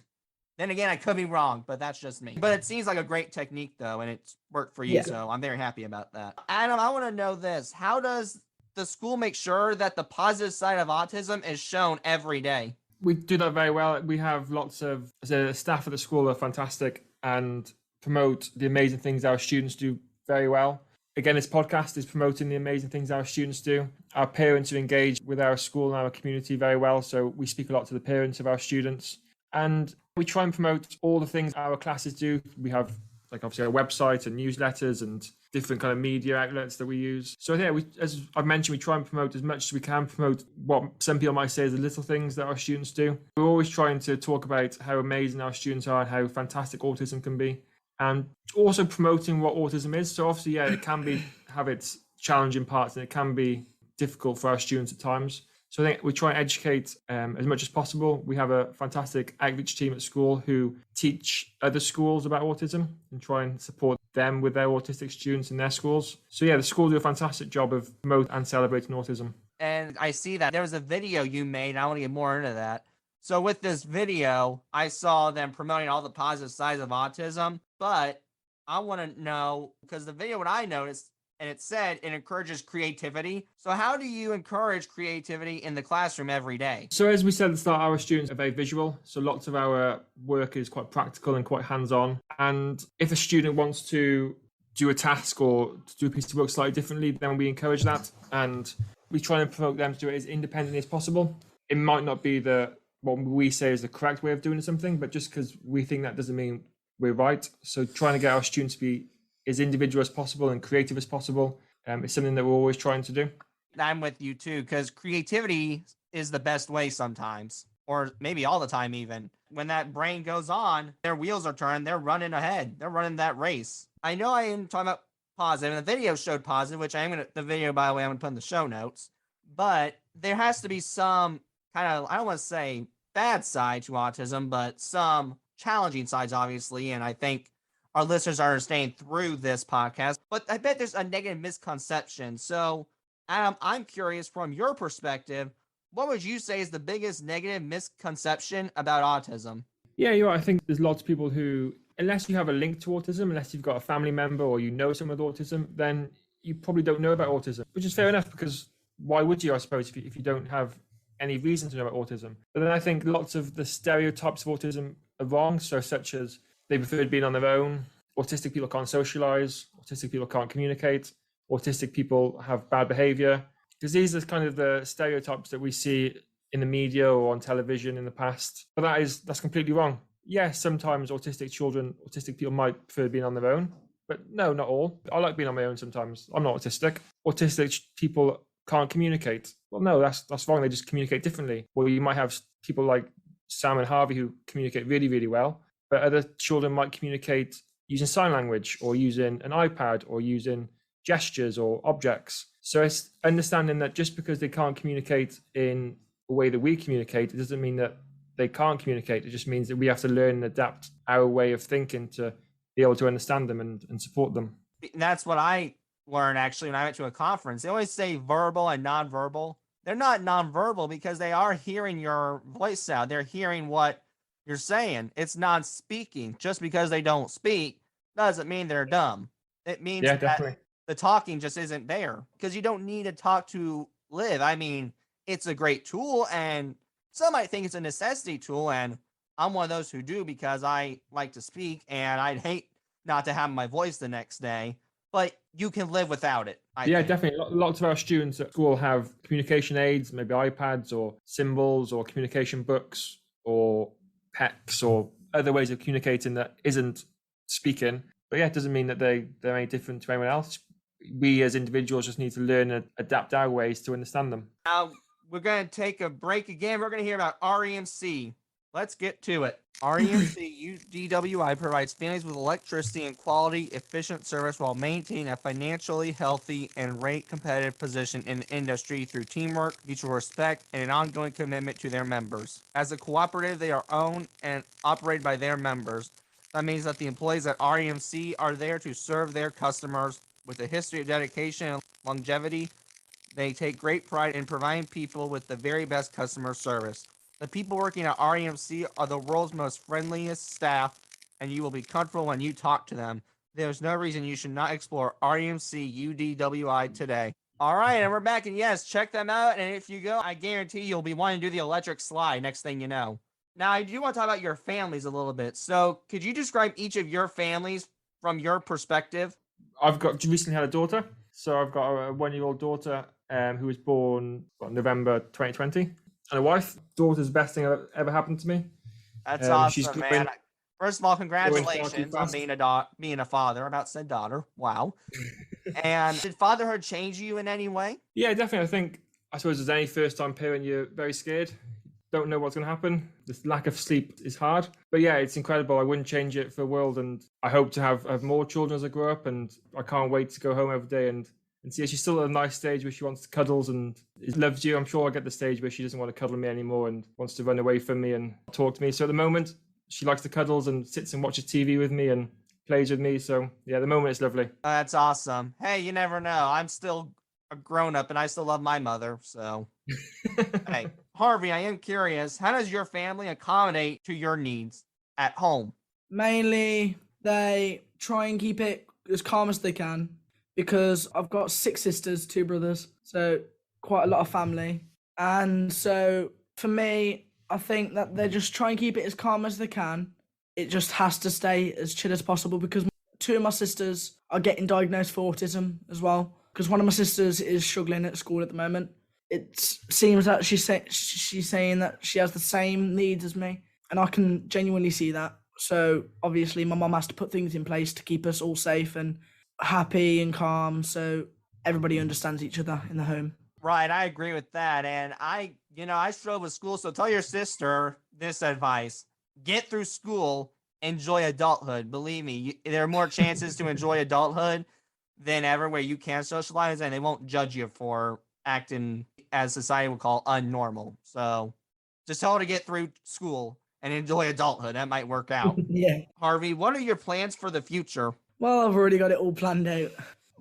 then again, I could be wrong, but that's just me. But it seems like a great technique, though, and it's worked for you, so I'm very happy about that. Adam, I want to know this. How does the school make sure that the positive side of autism is shown every day? We do that very well. We have lots of staff at the school are fantastic and promote the amazing things our students do very well. Again, this podcast is promoting the amazing things our students do. Our parents are engaged with our school and our community very well, so we speak a lot to the parents of our students. And we try and promote all the things our classes do. We have, like, obviously, our website and newsletters and different kind of media outlets that we use. So yeah, as I've mentioned, we try and promote as much as we can, promote what some people might say is the little things that our students do. We're always trying to talk about how amazing our students are and how fantastic autism can be, and also promoting what autism is. So obviously, yeah, it can have its challenging parts, and it can be difficult for our students at times. So I think we try and educate as much as possible. We have a fantastic outreach team at school who teach other schools about autism and try and support them with their autistic students in their schools. So yeah, the school do a fantastic job of promoting and celebrating autism. And I see that there was a video you made, and I want to get more into that. So with this video, I saw them promoting all the positive sides of autism, but I want to know, because the video, what I noticed, and it said it encourages creativity. So how do you encourage creativity in the classroom every day? So as we said at the start, our students are very visual. So lots of our work is quite practical and quite hands-on. And if a student wants to do a task or to do a piece of work slightly differently, then we encourage that. And we try and promote them to do it as independently as possible. It might not be the what we say is the correct way of doing something, but just because we think that doesn't mean we're right. So trying to get our students to be as individual as possible and creative as possible is something that we're always trying to do. I'm with you too, because creativity is the best way sometimes, or maybe all the time even. When that brain goes on, their wheels are turning, they're running ahead. They're running that race. I know I am talking about positive, and the video showed positive, which the video, by the way, I'm going to put in the show notes. But there has to be some kind of, I don't want to say bad side to autism, but some challenging sides, obviously. And I think our listeners are staying through this podcast. But I bet there's a negative misconception. So, Adam, I'm curious from your perspective, what would you say is the biggest negative misconception about autism? Yeah, you're right. I think there's lots of people who, unless you have a link to autism, unless you've got a family member or you know someone with autism, then you probably don't know about autism, which is fair enough, because why would you, I suppose, if you don't have any reason to know about autism? But then I think lots of the stereotypes of autism are wrong. So such as they prefer being on their own, autistic people can't socialize, autistic people can't communicate, autistic people have bad behavior. Because these are kind of the stereotypes that we see in the media or on television in the past. But that's completely wrong. Yes, sometimes autistic people might prefer being on their own, but no, not all. I like being on my own sometimes. I'm not autistic. Autistic people can't communicate. Well, no, that's wrong. They just communicate differently. Or you might have people like Sam and Harvey who communicate really, really well, but other children might communicate using sign language or using an iPad or using gestures or objects. So it's understanding that just because they can't communicate in a way that we communicate, it doesn't mean that they can't communicate. It just means that we have to learn and adapt our way of thinking to be able to understand them and support them. That's what I learned, actually, when I went to a conference. They always say verbal and nonverbal. They're not nonverbal because they are hearing your voice sound. They're hearing what you're saying. It's non-speaking. Just because they don't speak doesn't mean they're dumb. It means that the talking just isn't there, because you don't need to talk to live. I mean, it's a great tool, and some might think it's a necessity tool, and I'm one of those who do, because I like to speak and I'd hate not to have my voice the next day, but you can live without it. I think. Definitely. Lots of our students at school have communication aids, maybe iPads or symbols or communication books or PECs or other ways of communicating that isn't speaking. But it doesn't mean that they're any different to anyone else. We as individuals just need to learn and adapt our ways to understand them. Now, we're going to take a break again. We're going to hear about REMC. Let's get to it. REMC UDWI provides families with electricity and quality, efficient service while maintaining a financially healthy and rate competitive position in the industry through teamwork, mutual respect, and an ongoing commitment to their members. As a cooperative, they are owned and operated by their members. That means that the employees at REMC are there to serve their customers. With a history of dedication and longevity, they take great pride in providing people with the very best customer service. The people working at REMC are the world's most friendliest staff, and you will be comfortable when you talk to them. There's no reason you should not explore REMC UDWI today. All right, and we're back, and yes, check them out. And if you go, I guarantee you'll be wanting to do the electric slide next thing you know. Now, I do want to talk about your families a little bit. So could you describe each of your families from your perspective? I've recently had a daughter. So I've got a 1-year-old daughter who was born November 2020. And a wife. Daughter's the best thing that ever happened to me. That's awesome, man. First of all, congratulations on being a father. I about said daughter. Wow. And did fatherhood change you in any way? Yeah, definitely. I suppose as any first-time parent, you're very scared. Don't know what's going to happen. This lack of sleep is hard. But yeah, it's incredible. I wouldn't change it for the world. And I hope to have more children as I grow up. And I can't wait to go home every day and see her. She's still at a nice stage where she wants cuddles and loves you. I'm sure I'll get the stage where she doesn't want to cuddle me anymore and wants to run away from me and talk to me. So at the moment, she likes the cuddles and sits and watches TV with me and plays with me. So yeah, at the moment it's lovely. That's awesome. Hey, you never know. I'm still a grown-up and I still love my mother. So hey, Harvey, I am curious, how does your family accommodate to your needs at home? Mainly, they try and keep it as calm as they can, because I've got 6 sisters, 2 brothers, so quite a lot of family. And so for me, I think that they just try and keep it as calm as they can. It just has to stay as chill as possible, because 2 of my sisters are getting diagnosed for autism as well, because one of my sisters is struggling at school at the moment. it seems that she's saying that she has the same needs as me, and I can genuinely see that. So obviously my mum has to put things in place to keep us all safe and happy and calm, so everybody understands each other in the home. Right, I agree with that. And I struggle with school, so tell your sister this advice: get through school, enjoy adulthood. Believe me, there are more chances to enjoy adulthood than ever where you can socialize, and they won't judge you for acting as society would call unnormal. So just tell her to get through school and enjoy adulthood. That might work out. Yeah. Harvey, what are your plans for the future? Well, I've already got it all planned out.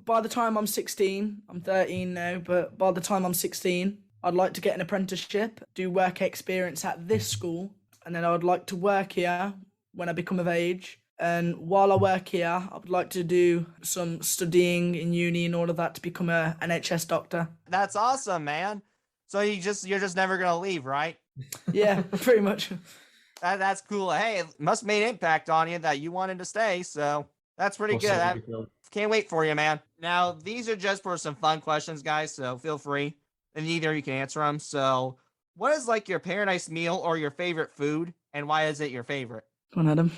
By the time I'm 16, I'm 13 now, but by the time I'm 16, I'd like to get an apprenticeship, do work experience at this school, and then I would like to work here when I become of age. And while I work here, I would like to do some studying in uni in order that to become a NHS doctor. That's awesome, man. So you're just never gonna leave, right? Yeah, pretty much. That's cool. Hey, it must have made an impact on you that you wanted to stay. So that's pretty good. Can't wait for you, man. Now, these are just for some fun questions, guys. So feel free, and either you can answer them. So, what is like your paradise meal or your favorite food, and why is it your favorite? Come on, Adam.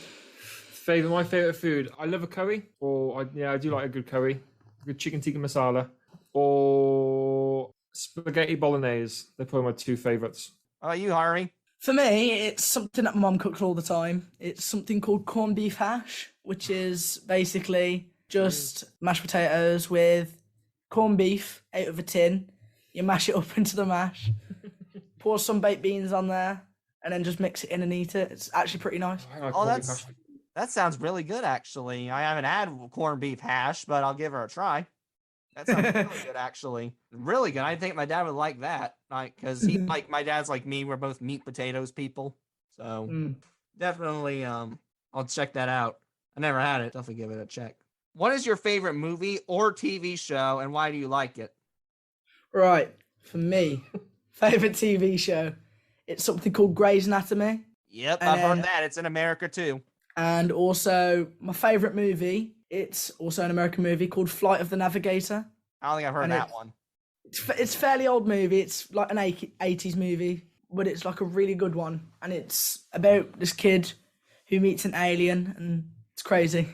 My favorite food. I love a curry, I do like a good curry, good chicken tikka masala, or spaghetti bolognese. They're probably my two favorites. Oh, you, Harvey? For me, it's something that my mum cooks all the time. It's something called corned beef hash, which is basically just mashed potatoes with corned beef out of a tin. You mash it up into the mash, pour some baked beans on there, and then just mix it in and eat it. It's actually pretty nice. That sounds really good, actually. I haven't had corned beef hash, but I'll give her a try. That sounds really good, actually. Really good. I think my dad would like that, because my dad's like me. We're both meat potatoes people, so definitely. I'll check that out. I never had it. Definitely give it a check. What is your favorite movie or TV show, and why do you like it? Right, for me, favorite TV show, it's something called Grey's Anatomy. Yep, I've heard that. It's in America too. And also, my favorite movie, it's also an American movie called Flight of the Navigator. I don't think I've heard that one. It's a fairly old movie. It's like an 80s movie, but it's like a really good one. And it's about this kid who meets an alien, and it's crazy.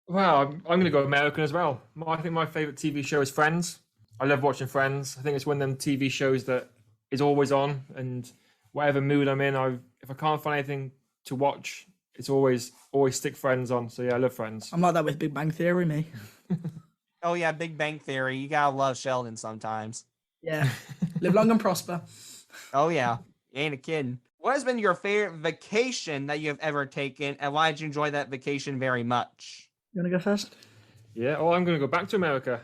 Wow, I'm going to go American as well. I think my favorite TV show is Friends. I love watching Friends. I think it's one of them TV shows that is always on, and whatever mood I'm in, if I can't find anything to watch, it's always stick Friends on. So yeah, I love Friends. I'm like that with Big Bang Theory, me. Oh yeah, Big Bang Theory. You gotta love Sheldon sometimes. Yeah, live long and prosper. Oh yeah, you ain't a kidding. What has been your favorite vacation that you have ever taken, and why did you enjoy that vacation very much? You want to go first? Yeah, I'm going to go back to America.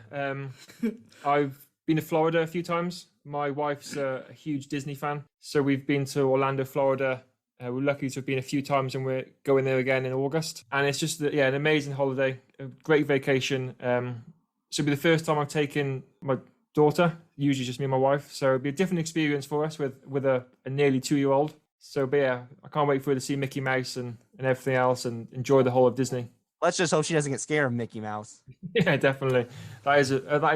I've been to Florida a few times. My wife's a huge Disney fan, so we've been to Orlando, Florida. We're lucky to have been a few times, and we're going there again in August. And it's just an amazing holiday, a great vacation. So it'll be the first time I've taken my daughter, usually just me and my wife. So it'll be a different experience for us with a nearly 2-year-old. So, but yeah, I can't wait for her to see Mickey Mouse and everything else and enjoy the whole of Disney. Let's just hope she doesn't get scared of Mickey Mouse. Yeah, definitely. That is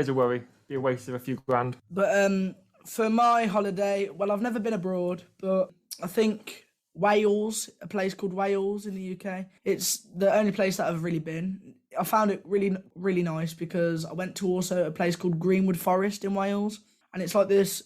a worry. Be a waste of a few grand. But for my holiday, well, I've never been abroad, but I think Wales, a place called Wales in the UK. It's the only place that I've really been. I found it really, really nice because I went to also a place called Greenwood Forest in Wales, and it's like this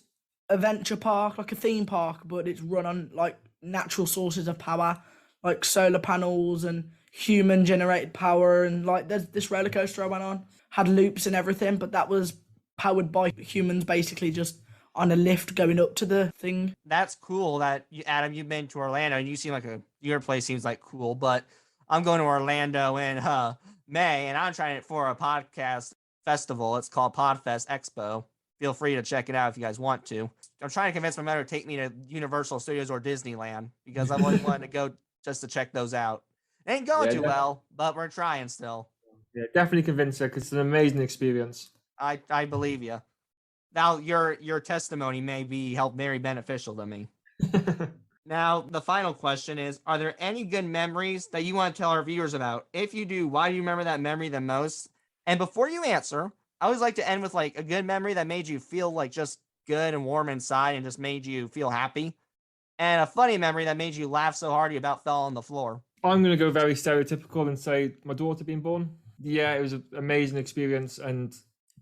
adventure park, like a theme park, but it's run on like natural sources of power, like solar panels and human generated power. And like there's this roller coaster I went on, had loops and everything, but that was powered by humans, basically just on a lift going up to the thing. That's cool that Adam, you've been to Orlando and you seem like your place seems like cool, but I'm going to Orlando in May, and I'm trying it for a podcast festival. It's called Podfest Expo. Feel free to check it out if you guys want to. I'm trying to convince my mother to take me to Universal Studios or Disneyland because I've always wanted to go just to check those out. It ain't going too well, but we're trying still. Yeah, definitely convince her because it's an amazing experience. I believe you. Now, your testimony may be very beneficial to me. Now, the final question is, are there any good memories that you want to tell our viewers about? If you do, why do you remember that memory the most? And before you answer, I always like to end with like a good memory that made you feel like just good and warm inside and just made you feel happy? And a funny memory that made you laugh so hard you about fell on the floor. I'm going to go very stereotypical and say my daughter being born. Yeah, it was an amazing experience. And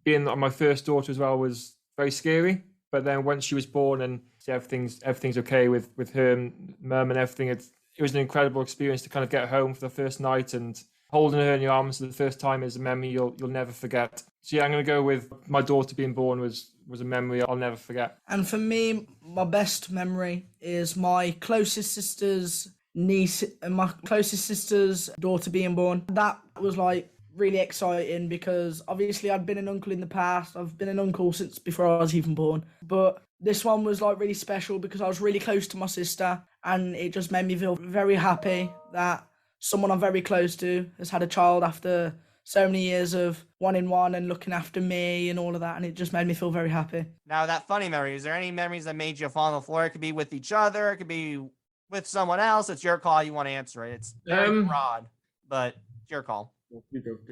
being my first daughter as well was very scary. But then once she was born and everything's okay with her and mum and everything, it was an incredible experience to kind of get home for the first night, and holding her in your arms for the first time is a memory you'll never forget. So yeah, I'm going to go with my daughter being born was a memory I'll never forget. And for me, my best memory is my closest sister's niece and my closest sister's daughter being born. That was like really exciting because obviously I'd been an uncle in the past. I've been an uncle since before I was even born. But this one was like really special because I was really close to my sister, and it just made me feel very happy that someone I'm very close to has had a child after so many years of one-in-one and looking after me and all of that, and it just made me feel very happy. Now, that funny memory, is there any memories that made you fall on the floor? It could be with each other, it could be with someone else. It's your call. You want to answer it. It's very broad, but it's your call.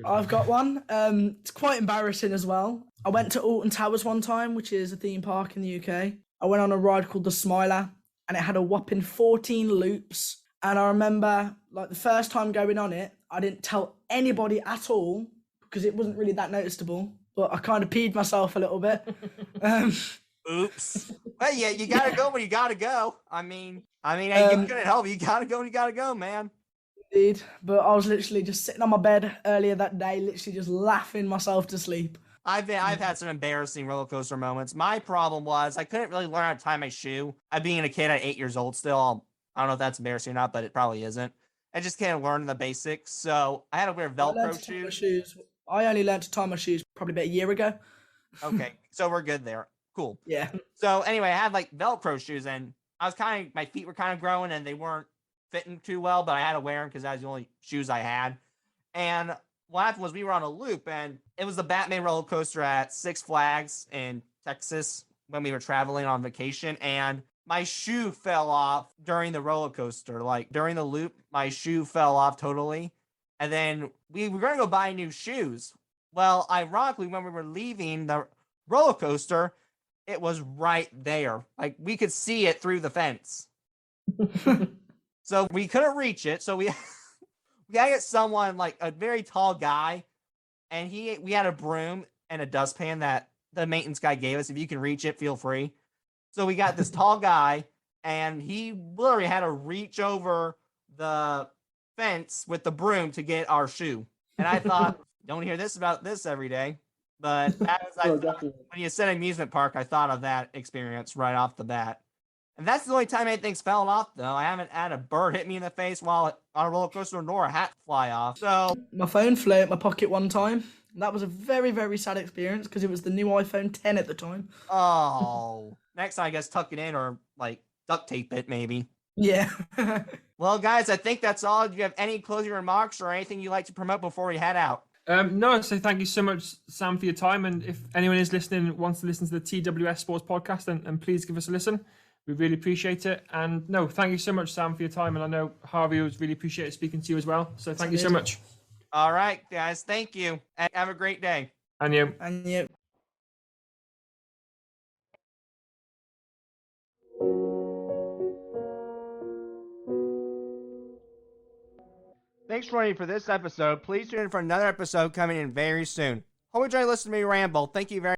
I've got one. It's quite embarrassing as well. I went to Alton Towers one time, which is a theme park in the UK. I went on a ride called the Smiler, and it had a whopping 14 loops. And I remember, like, the first time going on it, I didn't tell anybody at all because it wasn't really that noticeable. But I kind of peed myself a little bit. Oops. Well, yeah, you gotta go when you gotta go. I mean, I couldn't help you. You gotta go when you gotta go, man. Indeed. But I was literally just sitting on my bed earlier that day, literally just laughing myself to sleep. I've had some embarrassing roller coaster moments. My problem was I couldn't really learn how to tie my shoe. I being a kid at 8 years old still. I don't know if that's embarrassing or not, but it probably isn't. I just can't learn the basics. So I had to wear Velcro shoes. I only learned to tie my shoes probably about a year ago. Okay, so we're good there. Cool. Yeah. So anyway, I had like Velcro shoes, and my feet were kind of growing and they weren't fitting too well, but I had to wear them because that was the only shoes I had. And what happened was we were on a loop, and it was the Batman roller coaster at Six Flags in Texas when we were traveling on vacation, and my shoe fell off during the roller coaster. Like during the loop, my shoe fell off totally. And then we were going to go buy new shoes. Well, ironically, when we were leaving the roller coaster, it was right there. Like we could see it through the fence. So we couldn't reach it. So we gotta get someone, like a very tall guy. And we had a broom and a dustpan that the maintenance guy gave us. If you can reach it, feel free. So we got this tall guy, and he literally had to reach over the fence with the broom to get our shoe. And I thought, don't hear this about this every day. But that was, when you said amusement park, I thought of that experience right off the bat. And that's the only time anything's fallen off, though. I haven't had a bird hit me in the face while on a roller coaster, nor a hat fly off. So my phone flew out my pocket one time. That was a very, very sad experience because it was the new iPhone 10 at the time. Oh, next time I guess tuck it in or like duct tape it, maybe. Yeah. Well, guys, I think that's all. Do you have any closing remarks or anything you'd like to promote before we head out? No, so thank you so much, Sam, for your time. And if anyone is listening, wants to listen to the TWS Sports Podcast, and please give us a listen. We really appreciate it. And no, thank you so much, Sam, for your time. And I know Harvey was really appreciated speaking to you as well. So thank you so much. All right, guys. Thank you. And have a great day. And you. And you. Thanks for joining for this episode. Please tune in for another episode coming in very soon. Hope you enjoy listening to me ramble. Thank you very much.